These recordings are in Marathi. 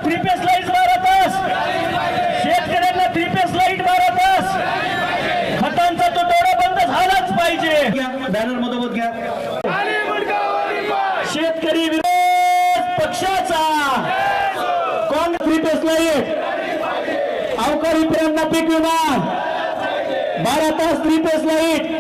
थ्री पेस लाईट मारतस, शेतकऱ्यांना थ्री पेस लाईट मारतस, खतांचा तुटवडा बंद झालाच पाहिजे। बॅनर मधोमध घ्या। शेतकरी विरोध पक्षाचा कोण थ्री पेस लाईट, अवकाळी प्रेरणा पीक विमा 12 तास थ्री पेस लाईट।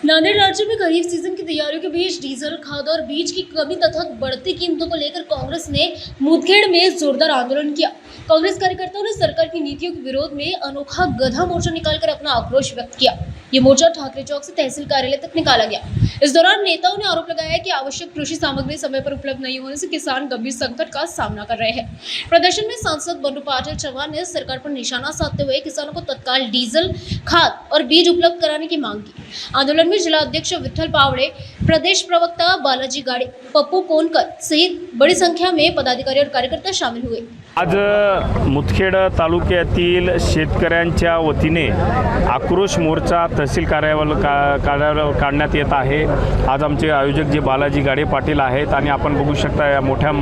नांदेड़ राज्य में खरीफ सीजन की तैयारियों के बीच डीजल, खाद और बीज की कमी तथा बढ़ती कीमतों को लेकर कांग्रेस ने मुठभेड़ में जोरदार आंदोलन किया। कांग्रेस कार्यकर्ताओं ने सरकार की नीतियों के विरोध में अनोखा गधा मोर्चा निकालकर अपना आक्रोश व्यक्त किया। ये मोर्चा ठाकरे चौक से तहसील कार्यालय तक निकाला गया। इस दौरान नेताओं ने आरोप लगाया कि आवश्यक कृषि सामग्री समय पर उपलब्ध नहीं होने से किसान गंभीर संकट का सामना कर रहे हैं। प्रदर्शन में सांसद बंडू पाटिल चौहान ने सरकार पर निशाना साधते हुए किसानों को तत्काल डीजल, खाद और बीज उपलब्ध कराने की मांग की। आंदोलन में जिला अध्यक्ष विठ्ठल पावड़े, प्रदेश प्रवक्ता बालाजी गाडे, पप्पू कोनकर सहित बड़ी संख्या में पदाधिकारी और कार्यकर्ता शामिल हुए। आज मुदखेड तालुक्यातील शेतकऱ्यांच्या वतीने आक्रोश मोर्चा तहसील कार्यालयावर काढण्यात येत आहे। आज आमचे आयोजक जे बालाजी गाडे पाटील आहेत आणि आपण बघू शकता या मोठ्या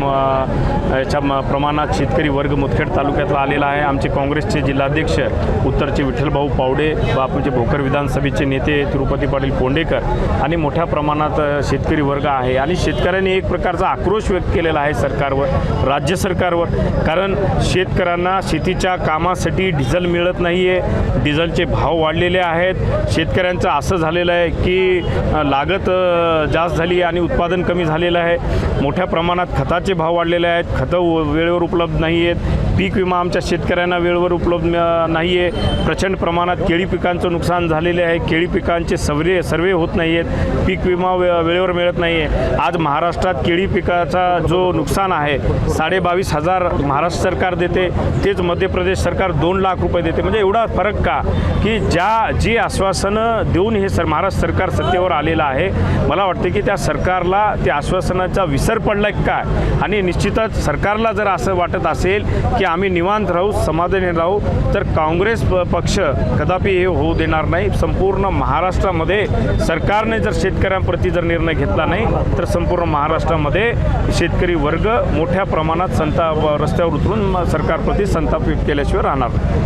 प्रमाणात शेतकरी वर्ग मुदखेड तालुक्यातला आलेला आहे। आमचे काँग्रेसचे जिल्हाध्यक्ष उत्तरचे विठ्ठलभाऊ पावडे, आमचे भोकर विधानसभेचे नेते तिरुपती पाटील पोंडेकर आणि मोठ्या प्रमाणात शेतकरी वर्ग आहे आणि शेतकऱ्यांनी एक प्रकारचा आक्रोश व्यक्त केलेला आहे सरकारवर, राज्य सरकारवर। कारण शेतकऱ्यांना शेतीच्या कामासाठी डिझेल मिळत नाही आहे, डिझेलचे भाव वाढलेले आहेत। शेतकऱ्यांचं असं झालेलं आहे की लागत जास्त झाली आणि उत्पादन कमी झालेलं आहे। मोठ्या प्रमाणात खताचे भाव वाढलेले आहेत, खतं वेळेवर उपलब्ध नाही आहेत, पीक विमा आमच्या शेतकऱ्यांना वेळेवर उपलब्ध नाही आहे। प्रचंड प्रमाणात केळी पिकांचं नुकसान झालेले आहे, केळी पिकांचे सर्वे होत नाही आहेत, पीक विमा वेळेवर मिळत नाही आहे। आज महाराष्ट्रात केळी पिकाचा जो नुकसान आहे 22,500 महाराष्ट्र सरकार देते, तेच मध्य प्रदेश सरकार 2 लाख रुपये देते। म्हणजे एवढा फरक का की जी आश्वासनं देऊन हे महाराष्ट्र सरकार सत्तेवर आलेलं आहे, मला वाटते की त्या सरकारला त्या आश्वासनाचा विसर पडला काय। आणि निश्चितच सरकारला जर असं वाटत असेल की आम्ही निवांत राहू, समाधानी राहू, तर काँग्रेस पक्ष कदापि हे होऊ देणार नाही। संपूर्ण महाराष्ट्रामध्ये सरकारने जर शेतकऱ्यांप्रती जर निर्णय घेतला नाही तर संपूर्ण महाराष्ट्रामध्ये शेतकरी वर्ग मोठ्या प्रमाणात रस्त्यावर उतरून सरकारप्रती संताप व्यक्त केल्याशिवाय राहणार नाही।